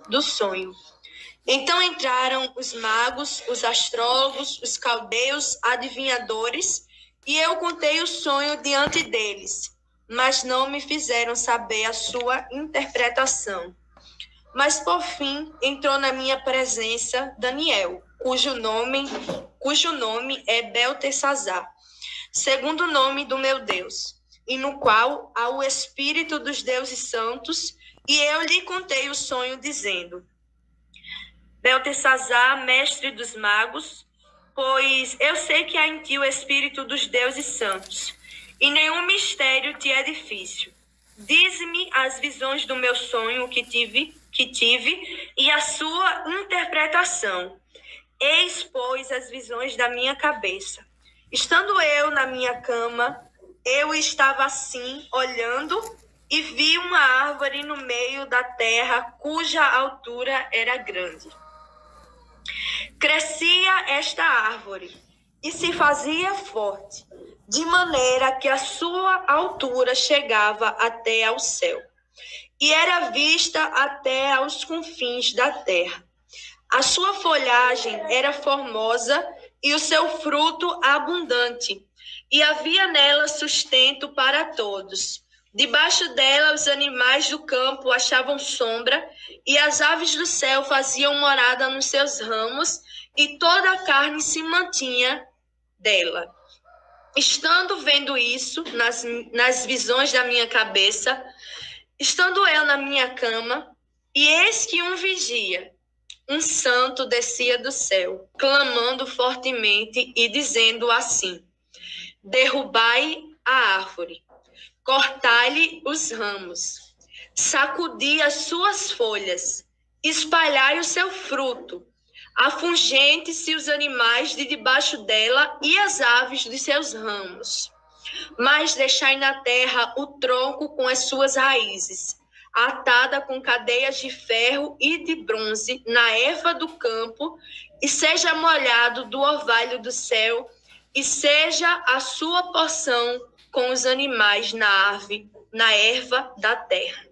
do sonho. Então entraram os magos, os astrólogos, os caldeus, adivinhadores, e eu contei o sonho diante deles, mas não me fizeram saber a sua interpretação. Mas por fim entrou na minha presença Daniel, cujo nome é Beltesazar, segundo o nome do meu Deus, e no qual há o Espírito dos deuses santos, e eu lhe contei o sonho, dizendo: Beltesazar, mestre dos magos, pois eu sei que há em ti o Espírito dos deuses santos, e nenhum mistério te é difícil. Dize-me as visões do meu sonho que tive e a sua interpretação. Eis, pois, as visões da minha cabeça. Estando eu na minha cama, eu estava assim, olhando, e vi uma árvore no meio da terra, cuja altura era grande. Crescia esta árvore e se fazia forte, de maneira que a sua altura chegava até ao céu, e era vista até aos confins da terra. A sua folhagem era formosa e o seu fruto abundante, e havia nela sustento para todos. Debaixo dela os animais do campo achavam sombra, e as aves do céu faziam morada nos seus ramos, e toda a carne se mantinha dela. Estando vendo isso nas visões da minha cabeça, estando eu na minha cama, e eis que um vigia, um santo, descia do céu, clamando fortemente e dizendo assim: derrubai a árvore, cortai-lhe os ramos, sacudi as suas folhas, espalhai o seu fruto, afugente-se os animais de debaixo dela e as aves dos seus ramos. Mas deixai na terra o tronco com as suas raízes, atada com cadeias de ferro e de bronze na erva do campo, e seja molhado do orvalho do céu, e seja a sua porção com os animais na erva da terra.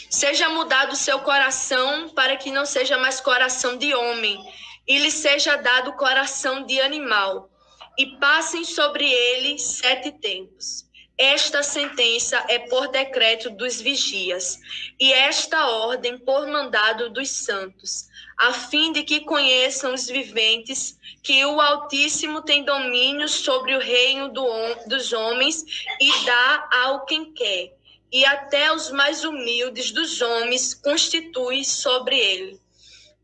Seja mudado o seu coração, para que não seja mais coração de homem, e lhe seja dado coração de animal, e passem sobre ele 7 tempos. Esta sentença é por decreto dos vigias, e esta ordem por mandado dos santos, a fim de que conheçam os viventes que o Altíssimo tem domínio sobre o reino dos homens e dá ao quem quer, e até os mais humildes dos homens constitui sobre ele.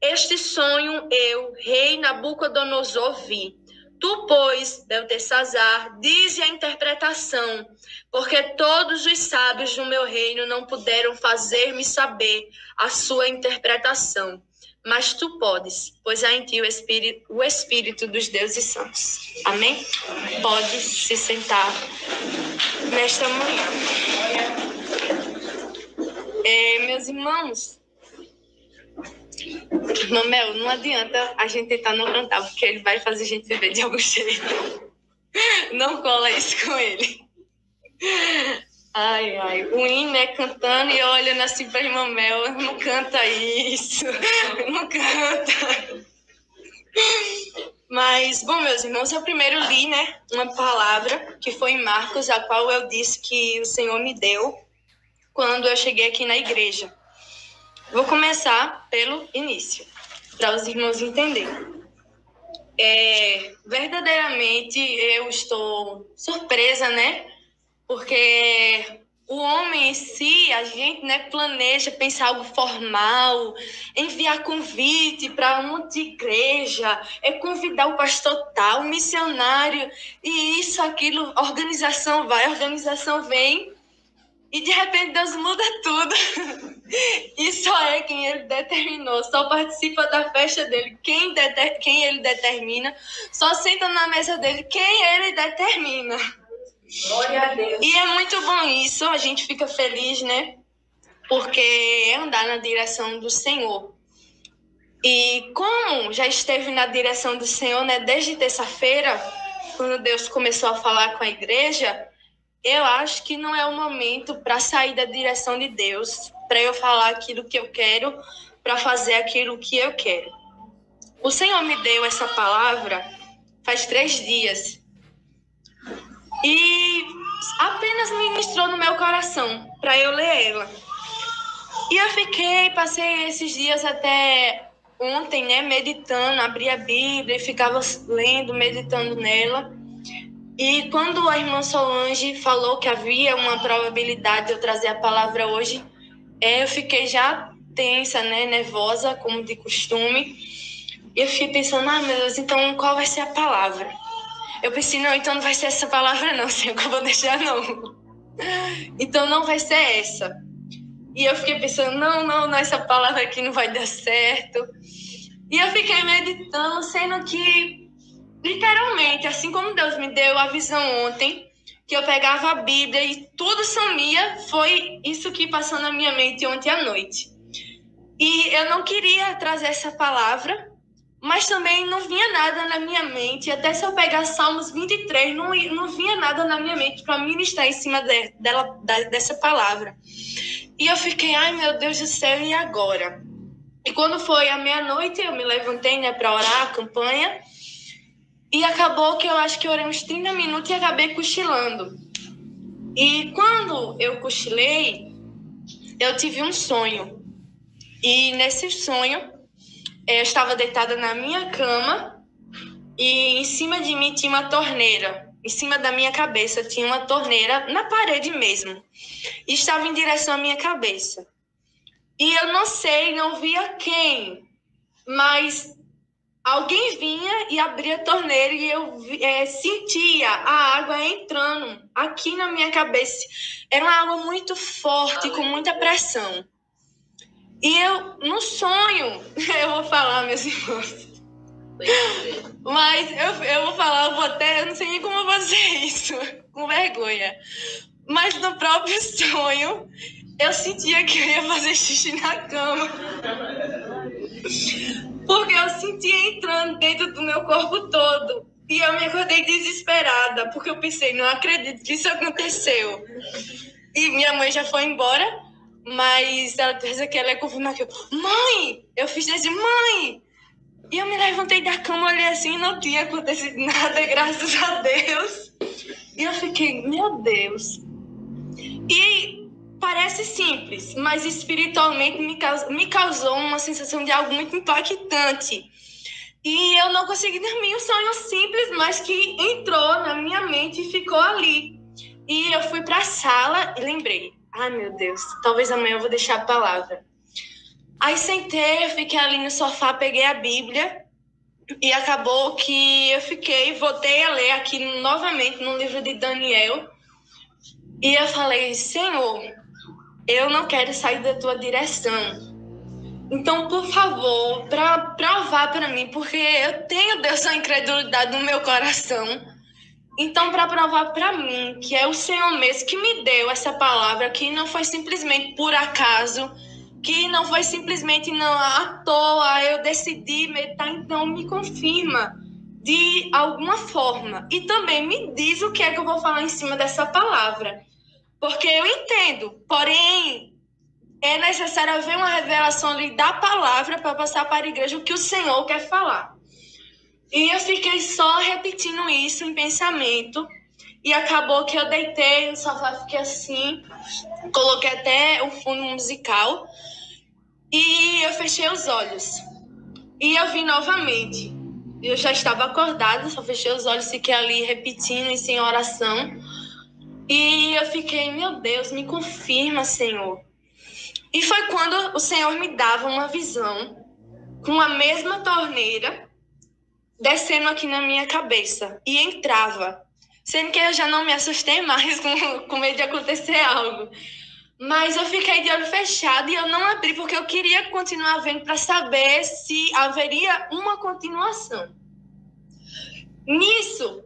Este sonho eu, rei Nabucodonosor, vi. Tu, pois, Beltesazar, dize a interpretação, porque todos os sábios do meu reino não puderam fazer-me saber a sua interpretação. Mas tu podes, pois há em ti o Espírito dos deuses santos. Amém? Pode se sentar nesta manhã. Meus irmãos, Mamel, não adianta a gente tentar não cantar, porque ele vai fazer a gente viver de algum jeito. Não cola isso com ele. Ai, o hino é cantando e eu olhando assim para irmã Mel, não canta isso, não canta. Mas, bom, meus irmãos, eu primeiro li, uma palavra que foi em Marcos, a qual eu disse que o Senhor me deu quando eu cheguei aqui na igreja. Vou começar pelo início, para os irmãos entenderem. Verdadeiramente eu estou surpresa, porque o homem em si, a gente planeja pensar algo formal, enviar convite para uma igreja, convidar o pastor tal, o missionário, e isso, aquilo, organização vai, organização vem, e de repente Deus muda tudo. E só é quem ele determinou, só participa da festa dele quem ele determina, só senta na mesa dele quem ele determina. Glória a Deus. E é muito bom isso, a gente fica feliz, porque é andar na direção do Senhor. E como já esteve na direção do Senhor, desde terça-feira, quando Deus começou a falar com a igreja, eu acho que não é o momento para sair da direção de Deus, para eu falar aquilo que eu quero, para fazer aquilo que eu quero. O Senhor me deu essa palavra faz 3 dias e apenas ministrou no meu coração para eu ler ela. E eu passei esses dias até ontem, né, meditando, abri a Bíblia e ficava lendo, meditando nela. E quando a irmã Solange falou que havia uma probabilidade de eu trazer a palavra hoje, eu fiquei já tensa, né, nervosa, como de costume. E eu fiquei pensando, meu Deus, então qual vai ser a palavra? Eu pensei, não, então não vai ser essa palavra não, Senhor, que eu vou deixar não. Então não vai ser essa. E eu fiquei pensando, não, essa palavra aqui não vai dar certo. E eu fiquei meditando, sendo que, literalmente, assim como Deus me deu a visão ontem, que eu pegava a Bíblia e tudo sumia, foi isso que passou na minha mente ontem à noite. E eu não queria trazer essa palavra, mas também não vinha nada na minha mente. Até se eu pegar Salmos 23, não vinha nada na minha mente para ministrar em cima dessa palavra. E eu fiquei, meu Deus do céu, e agora? E quando foi à meia-noite, eu me levantei, né, para orar a campanha. E acabou que eu acho que eu orei uns 30 minutos e acabei cochilando. E quando eu cochilei, eu tive um sonho. E nesse sonho, eu estava deitada na minha cama e em cima de mim tinha uma torneira. Em cima da minha cabeça tinha uma torneira na parede mesmo. E estava em direção à minha cabeça. E eu não via quem, mas alguém vinha e abria a torneira e eu sentia a água entrando aqui na minha cabeça. Era uma água muito forte, com muita pressão. E eu, no sonho, eu vou falar, meus irmãos, mas eu vou falar, eu não sei nem como eu vou fazer isso, com vergonha. Mas no próprio sonho, eu sentia que eu ia fazer xixi na cama. Porque eu sentia entrando dentro do meu corpo todo. E eu me acordei desesperada, porque eu pensei, não acredito que isso aconteceu. E minha mãe já foi embora, mas ela fez aquela confirmar que mãe! Eu fiz assim, mãe! E eu me levantei da cama, olhei assim, não tinha acontecido nada, graças a Deus. E eu fiquei, meu Deus. E parece simples, mas espiritualmente me causou uma sensação de algo muito impactante. E eu não consegui dormir, um sonho simples, mas que entrou na minha mente e ficou ali. E eu fui para a sala e lembrei, meu Deus, talvez amanhã eu vou deixar a palavra. Aí sentei, eu fiquei ali no sofá, peguei a Bíblia e acabou que eu voltei a ler aqui novamente no livro de Daniel. E eu falei, Senhor, eu não quero sair da tua direção. Então, por favor, para provar para mim, porque eu tenho, Deus, a incredulidade no meu coração. Então, para provar para mim que é o Senhor mesmo que me deu essa palavra, que não foi simplesmente por acaso, que não foi simplesmente não à toa, eu decidi meditar, então me confirma de alguma forma. E também me diz o que é que eu vou falar em cima dessa palavra. Porque eu entendo, porém, é necessário haver uma revelação ali da palavra para passar para a igreja o que o Senhor quer falar. E eu fiquei só repetindo isso em pensamento. E acabou que eu deitei no sofá, fiquei assim, coloquei até o fundo musical. E eu fechei os olhos. E eu vi novamente. Eu já estava acordada, só fechei os olhos, fiquei ali repetindo isso em oração. E eu fiquei, meu Deus, me confirma, Senhor. E foi quando o Senhor me dava uma visão com a mesma torneira descendo aqui na minha cabeça. E entrava. Sendo que eu já não me assustei mais com medo de acontecer algo. Mas eu fiquei de olho fechado e eu não abri porque eu queria continuar vendo para saber se haveria uma continuação. Nisso,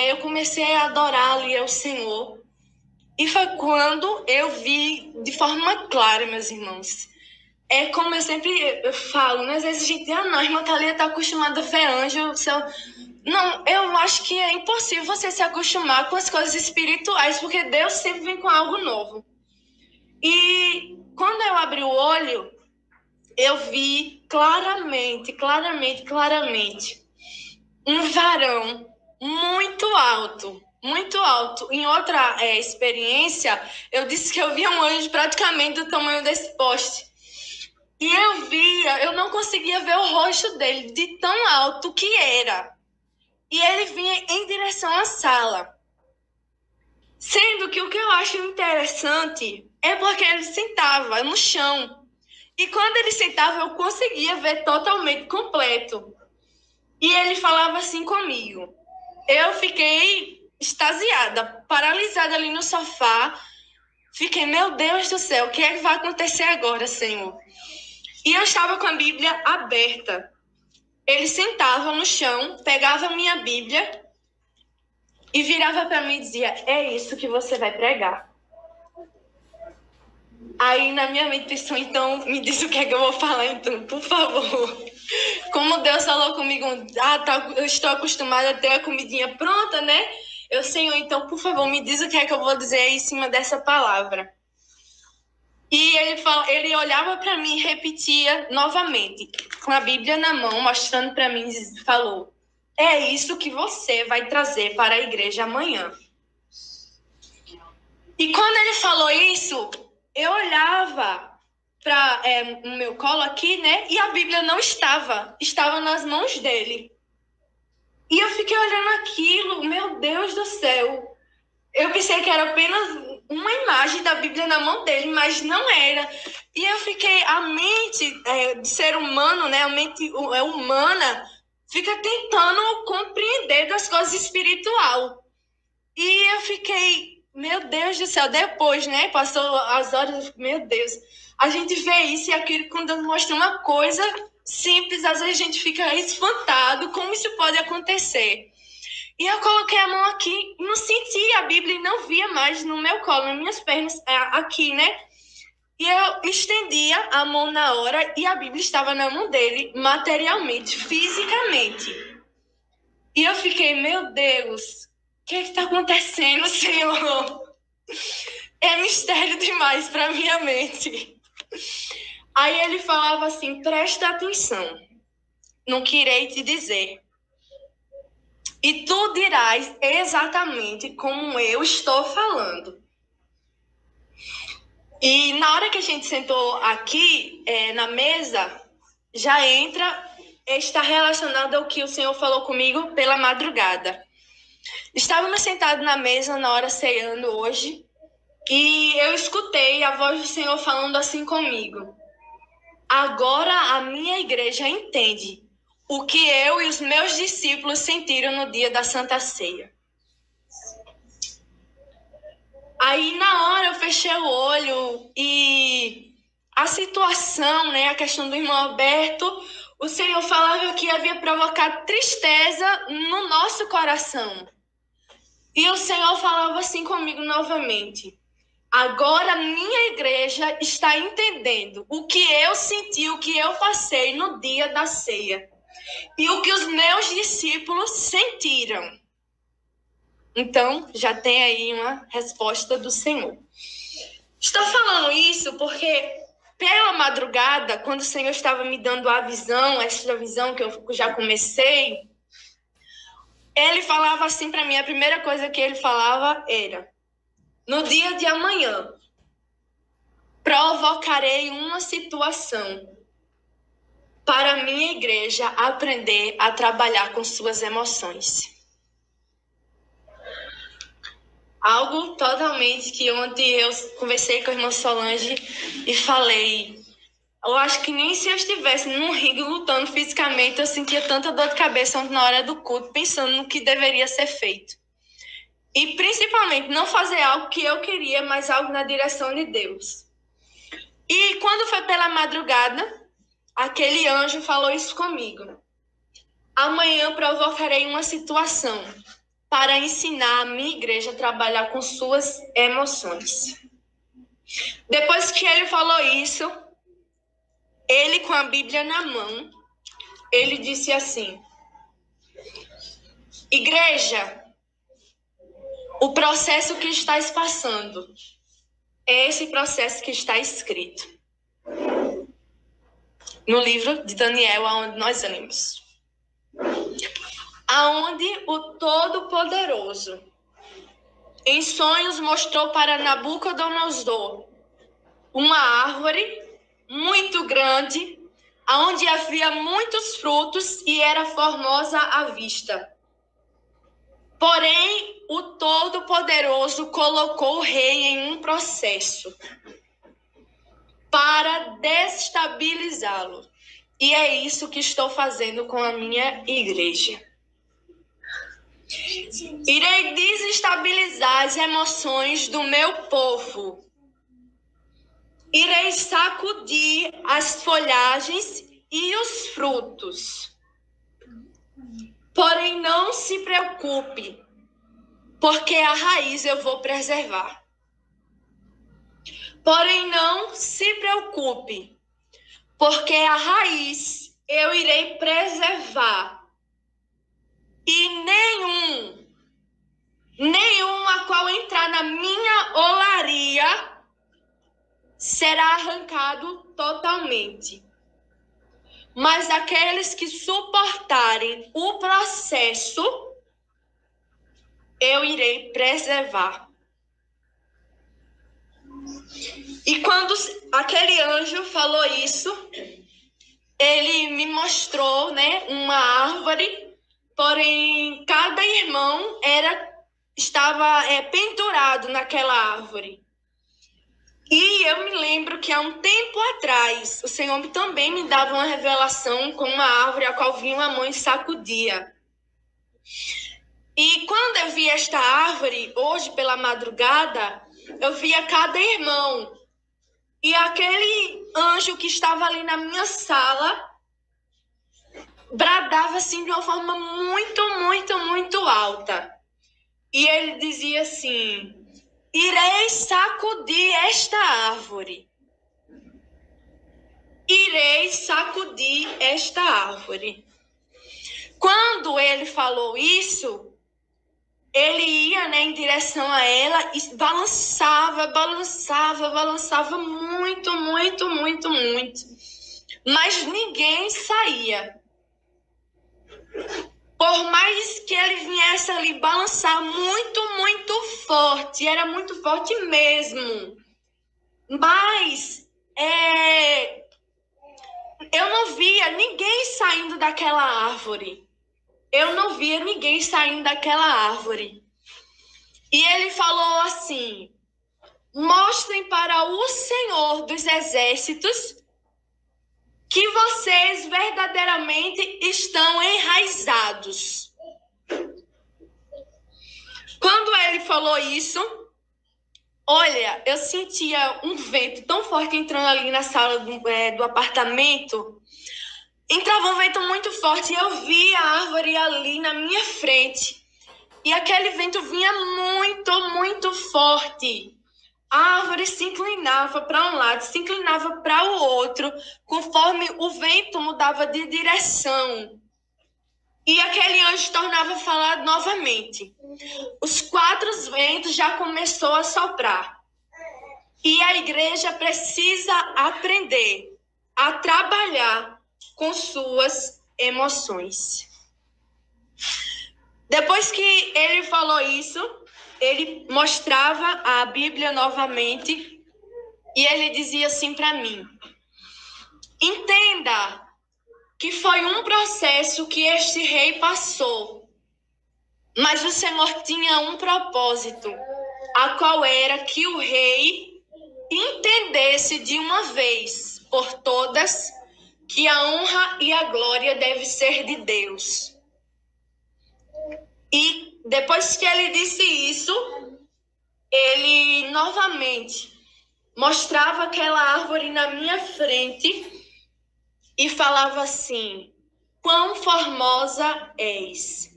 eu comecei a adorar ali ao Senhor. E foi quando eu vi de forma clara, meus irmãos. É como eu sempre falo, né? Às vezes a gente, a irmã Thalia está acostumada a ver anjo. Não, eu acho que é impossível você se acostumar com as coisas espirituais, porque Deus sempre vem com algo novo. E quando eu abri o olho, eu vi claramente, um varão muito alto, muito alto. Em outra experiência, eu disse que eu via um anjo praticamente do tamanho desse poste. E eu não conseguia ver o rosto dele, de tão alto que era. E ele vinha em direção à sala. Sendo que o que eu acho interessante é porque ele sentava no chão. E quando ele sentava, eu conseguia ver totalmente completo. E ele falava assim comigo. Eu fiquei extasiada, paralisada ali no sofá. Fiquei, meu Deus do céu, o que é que vai acontecer agora, Senhor? E eu estava com a Bíblia aberta. Ele sentava no chão, pegava a minha Bíblia e virava para mim e dizia, é isso que você vai pregar. Aí na minha mente pensou, então me diz o que é que eu vou falar, então, por favor. Como Deus falou comigo, eu estou acostumada a ter a comidinha pronta, né? Eu, Senhor, então, por favor, me diz o que é que eu vou dizer aí em cima dessa palavra. E ele olhava para mim e repetia novamente, com a Bíblia na mão, mostrando para mim e falou, é isso que você vai trazer para a igreja amanhã. E quando ele falou isso, eu olhava para o meu colo aqui, né? E a Bíblia não estava nas mãos dele. E eu fiquei olhando aquilo, meu Deus do céu. Eu pensei que era apenas uma imagem da Bíblia na mão dele, mas não era. E eu fiquei, a mente de ser humano, né? A mente humana fica tentando compreender das coisas espirituais. E eu fiquei, meu Deus do céu, depois, né? Passou as horas, meu Deus. A gente vê isso e aquilo, quando Deus mostra uma coisa simples, às vezes a gente fica espantado, como isso pode acontecer? E eu coloquei a mão aqui, não senti a Bíblia e não via mais no meu colo, nas minhas pernas, aqui, né? E eu estendia a mão na hora e a Bíblia estava na mão dele, materialmente, fisicamente. E eu fiquei, meu Deus, o que está acontecendo, Senhor? É mistério demais para minha mente. Aí ele falava assim, presta atenção no que irei te dizer. E tu dirás exatamente como eu estou falando. E na hora que a gente sentou aqui na mesa, já está relacionado ao que o Senhor falou comigo pela madrugada. Estávamos sentados na mesa na hora ceando hoje e eu escutei a voz do Senhor falando assim comigo. Agora a minha igreja entende o que eu e os meus discípulos sentiram no dia da Santa Ceia. Aí, na hora, eu fechei o olho e a situação, né, a questão do irmão Alberto, o Senhor falava que havia provocado tristeza no nosso coração. E o Senhor falava assim comigo novamente. Agora, minha igreja está entendendo o que eu senti, o que eu passei no dia da ceia. E o que os meus discípulos sentiram. Então, já tem aí uma resposta do Senhor. Estou falando isso porque, pela madrugada, quando o Senhor estava me dando a visão, essa visão que eu já comecei, ele falava assim para mim, a primeira coisa que ele falava era, no dia de amanhã, provocarei uma situação para a minha igreja aprender a trabalhar com suas emoções. Algo totalmente que ontem eu conversei com a irmã Solange e falei, eu acho que nem se eu estivesse num ringue lutando fisicamente, eu sentia tanta dor de cabeça na hora do culto, pensando no que deveria ser feito. E principalmente não fazer algo que eu queria, mas algo na direção de Deus. E quando foi pela madrugada, aquele anjo falou isso comigo. Amanhã provocarei uma situação para ensinar a minha igreja a trabalhar com suas emoções. Depois que ele falou isso, ele com a Bíblia na mão, ele disse assim, igreja, o processo que estás passando é esse processo que está escrito. no livro de Daniel, aonde nós lemos. Aonde o Todo-Poderoso, em sonhos, mostrou para Nabucodonosor uma árvore muito grande, aonde havia muitos frutos e era formosa à vista. Porém, o Todo-Poderoso colocou o rei em um processo para desestabilizá-lo. E é isso que estou fazendo com a minha igreja. Irei desestabilizar as emoções do meu povo. Irei sacudir as folhagens e os frutos. Porém, não se preocupe, porque a raiz eu vou preservar. Porém, não se preocupe, porque a raiz eu irei preservar. E nenhum a qual entrar na minha olaria será arrancado totalmente. Mas aqueles que suportarem o processo, eu irei preservar. E quando aquele anjo falou isso, ele me mostrou, uma árvore, porém cada irmão estava pendurado naquela árvore. E eu me lembro que há um tempo atrás, o Senhor também me dava uma revelação com uma árvore a qual vinha uma mão e sacudia. E quando eu vi esta árvore, hoje pela madrugada, eu via cada irmão. E aquele anjo que estava ali na minha sala bradava assim de uma forma muito, muito, muito alta. E ele dizia assim: irei sacudir esta árvore. Irei sacudir esta árvore. Quando ele falou isso, ele ia, em direção a ela e balançava muito, muito, muito, muito. Mas ninguém saía. Por mais que ele viesse ali balançar muito, muito forte, era muito forte mesmo. Mas eu não via ninguém saindo daquela árvore. Eu não via ninguém saindo daquela árvore. E ele falou assim: mostrem para o Senhor dos Exércitos que vocês verdadeiramente estão enraizados. Quando ele falou isso, olha, eu sentia um vento tão forte entrando ali na sala do apartamento. Entrava um vento muito forte e eu via a árvore ali na minha frente. E aquele vento vinha muito, muito forte. A árvore se inclinava para um lado, se inclinava para o outro, conforme o vento mudava de direção. E aquele anjo tornava a falar novamente. Os 4 ventos já começou a soprar. E a igreja precisa aprender a trabalhar com suas emoções. Depois que ele falou isso, ele mostrava a Bíblia novamente e ele dizia assim para mim: entenda que foi um processo que este rei passou, mas o Senhor tinha um propósito, a qual era que o rei entendesse de uma vez por todas que a honra e a glória deve ser de Deus. E depois que ele disse isso, ele novamente mostrava aquela árvore na minha frente e falava assim: quão formosa és,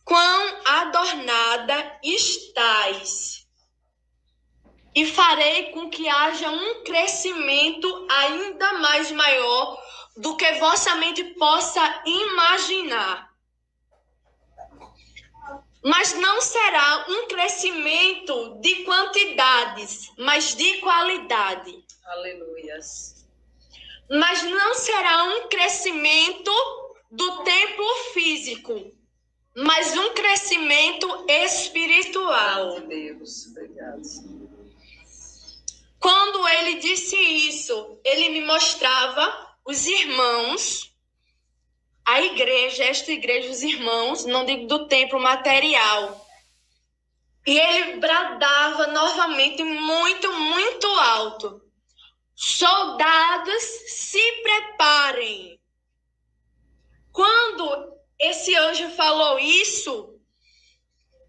quão adornada estás, e farei com que haja um crescimento ainda mais maior do que vossa mente possa imaginar. Mas não será um crescimento de quantidades, mas de qualidade. Aleluias. mas não será um crescimento do templo físico, mas um crescimento espiritual. Meu Deus, obrigado, Senhor. Quando ele disse isso, ele me mostrava os irmãos, a igreja, esta igreja, os irmãos, não digo do templo material. E ele bradava novamente muito, muito alto: soldados, se preparem. Quando esse anjo falou isso,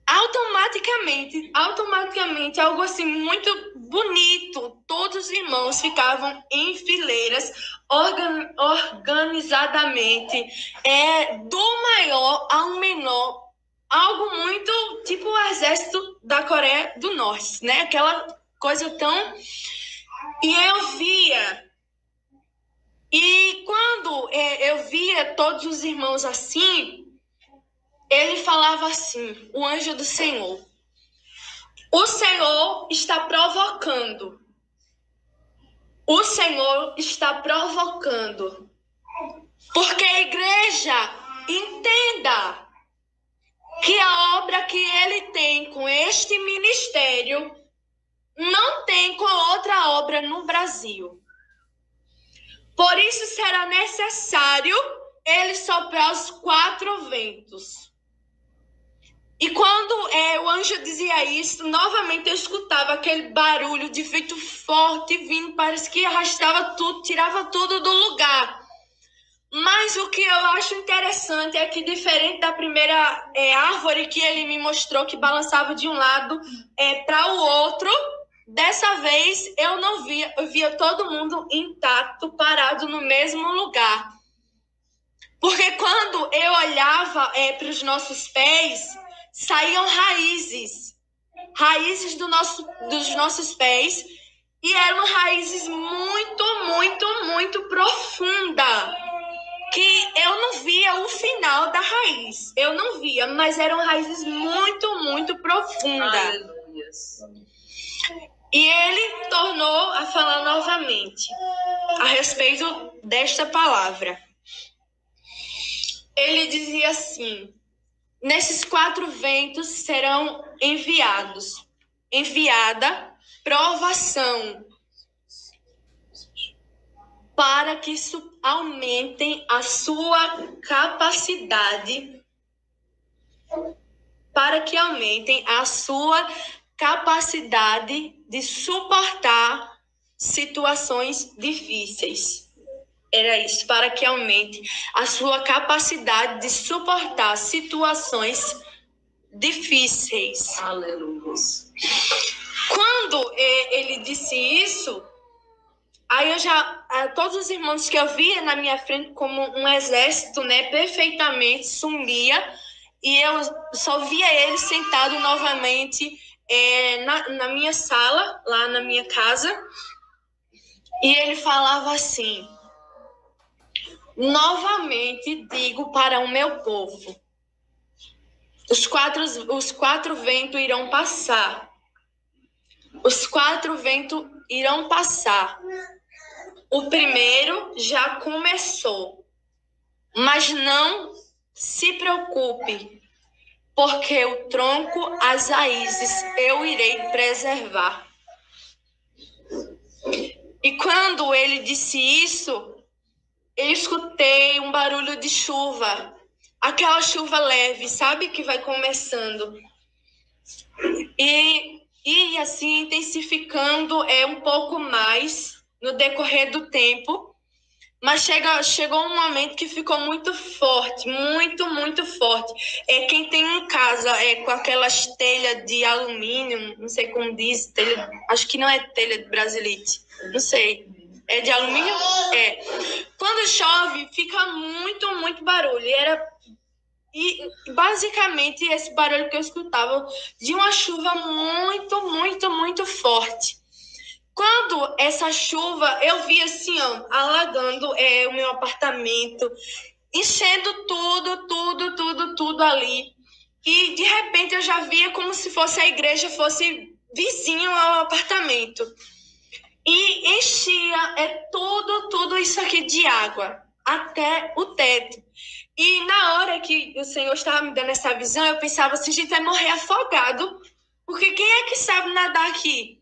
automaticamente, algo assim muito bonito, todos os irmãos ficavam em fileiras, organizadamente, do maior ao menor, algo muito tipo o exército da Coreia do Norte, né? Aquela coisa tão... E eu via... E quando eu via todos os irmãos assim, ele falava assim, o anjo do Senhor: o Senhor está provocando. O Senhor está provocando. Porque a igreja entenda que a obra que ele tem com este ministério não tem com outra obra no Brasil. Por isso será necessário ele soprar os 4 ventos. E quando o anjo dizia isso, novamente eu escutava aquele barulho de vento forte vindo, parece que arrastava tudo, tirava tudo do lugar. Mas o que eu acho interessante é que, diferente da primeira árvore que ele me mostrou, que balançava de um lado para o outro, dessa vez eu não via, eu via todo mundo intacto, parado no mesmo lugar. Porque quando eu olhava para os nossos pés, saíam raízes dos nossos pés, e eram raízes muito, muito, muito profundas, que eu não via o final da raiz, eu não via, mas eram raízes muito, muito profundas. Aleluia. E ele tornou a falar novamente a respeito desta palavra. Ele dizia assim: nesses 4 ventos serão enviada provação, para que isso aumentem a sua capacidade, de suportar situações difíceis. Era isso, para que aumente a sua capacidade de suportar situações difíceis. Aleluia. Quando ele disse isso, aí todos os irmãos que eu via na minha frente como um exército, né, perfeitamente sumia, e eu só via ele sentado novamente na minha sala, lá na minha casa, e ele falava assim: novamente digo para o meu povo, os quatro ventos irão passar. Os 4 ventos irão passar. O primeiro já começou. Mas não se preocupe, porque o tronco, as raízes, eu irei preservar. E quando ele disse isso, eu escutei um barulho de chuva. Aquela chuva leve, sabe, que vai começando. E assim, intensificando um pouco mais no decorrer do tempo. Mas chegou um momento que ficou muito forte, muito, muito forte. Quem tem em casa com aquelas telhas de alumínio, não sei como diz, acho que não é telha de brasilite, não sei. É de alumínio? Quando chove, fica muito, muito barulho. E basicamente esse barulho que eu escutava de uma chuva muito, muito, muito forte. Quando essa chuva, eu vi assim, alagando o meu apartamento, enchendo tudo ali. E de repente eu já via como se fosse a igreja, fosse vizinho ao apartamento. e enchia tudo isso aqui de água, até o teto. E na hora que o Senhor estava me dando essa visão, eu pensava assim, a gente vai morrer afogado, porque quem é que sabe nadar aqui?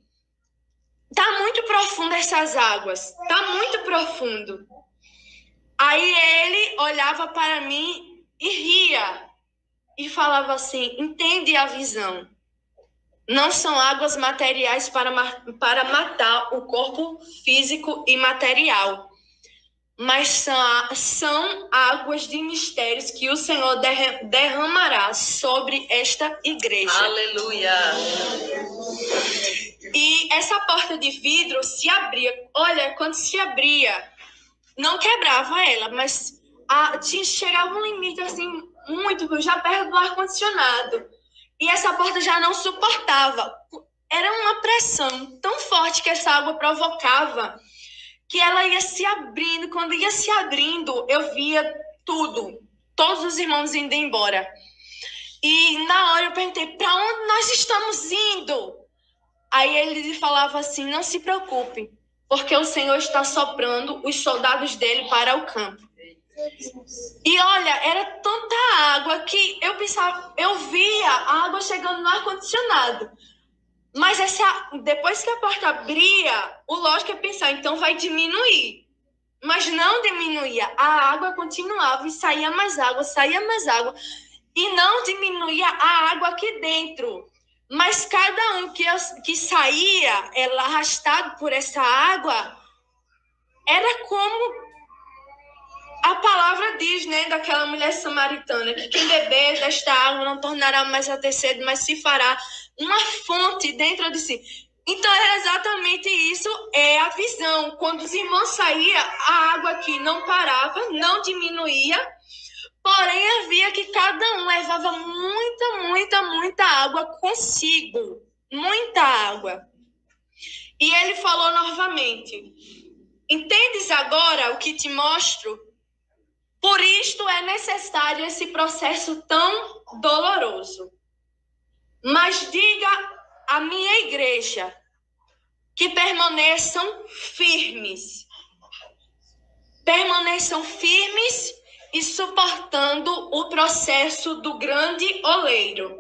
Tá muito profundo essas águas, tá muito profundo. Aí ele olhava para mim e ria, e falava assim, entende a visão. Não são águas materiais para matar o corpo físico e material, mas são águas de mistérios que o Senhor derramará sobre esta igreja. Aleluia! E essa porta de vidro se abria. Olha, quando se abria, não quebrava ela, mas chegava um limite assim, muito, já perto do ar-condicionado. E essa porta já não suportava. Era uma pressão tão forte que essa água provocava que ela ia se abrindo. Quando ia se abrindo, eu via tudo. Todos os irmãos indo embora. E na hora eu perguntei, para onde nós estamos indo? Aí ele falava assim, não se preocupe, porque o Senhor está soprando os soldados dele para o campo. E olha, era tanta água que eu pensava, eu via a água chegando no ar-condicionado. Mas depois que a porta abria, o lógico é pensar, então vai diminuir. Mas não diminuía, a água continuava e saía mais água. E não diminuía a água aqui dentro. Mas cada um que saía, arrastado por essa água, era como a palavra diz, né, daquela mulher samaritana, que quem beber desta água não tornará mais a ter sede, mas se fará uma fonte dentro de si. Então, era exatamente isso, é a visão. Quando os irmãos saíam, a água aqui não parava, não diminuía, porém havia que cada um levava muita água consigo. Muita água. E ele falou novamente, entendes agora o que te mostro? Por isto é necessário esse processo tão doloroso. Mas diga à minha igreja que permaneçam firmes. Permaneçam firmes e suportando o processo do grande oleiro.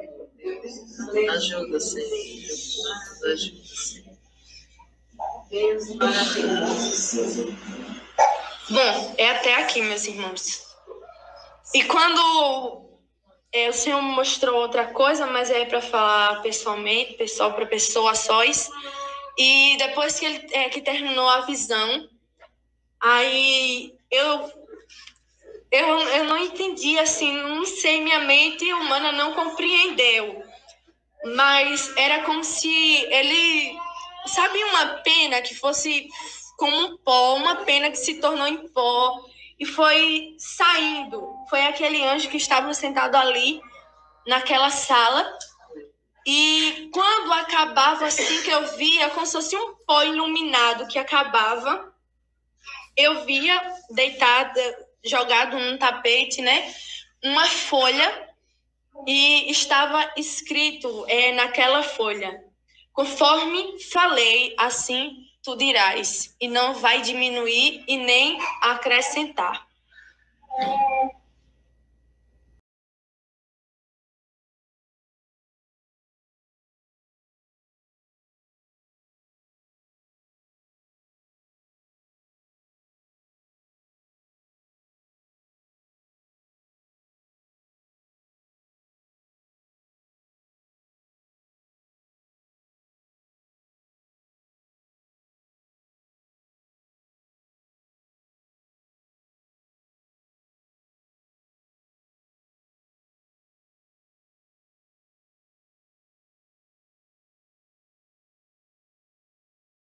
Ajuda, Senhor. Ajuda, Senhor. Deus, maravilhoso. Bom, é até aqui, meus irmãos. E quando o Senhor me mostrou outra coisa, mas é para falar pessoalmente, pessoal para pessoa sós. E depois que terminou a visão, aí eu não entendi, assim, não sei, minha mente humana não compreendeu. Mas era como se ele, sabe, uma pena que fosse como um pó, uma pena que se tornou em pó e foi saindo. Foi aquele anjo que estava sentado ali, naquela sala. E quando acabava, assim, que eu via, como se fosse um pó iluminado que acabava, eu via deitada, jogado num tapete, né? Uma folha e estava escrito naquela folha, conforme falei, assim tu dirás, e não vai diminuir e nem acrescentar.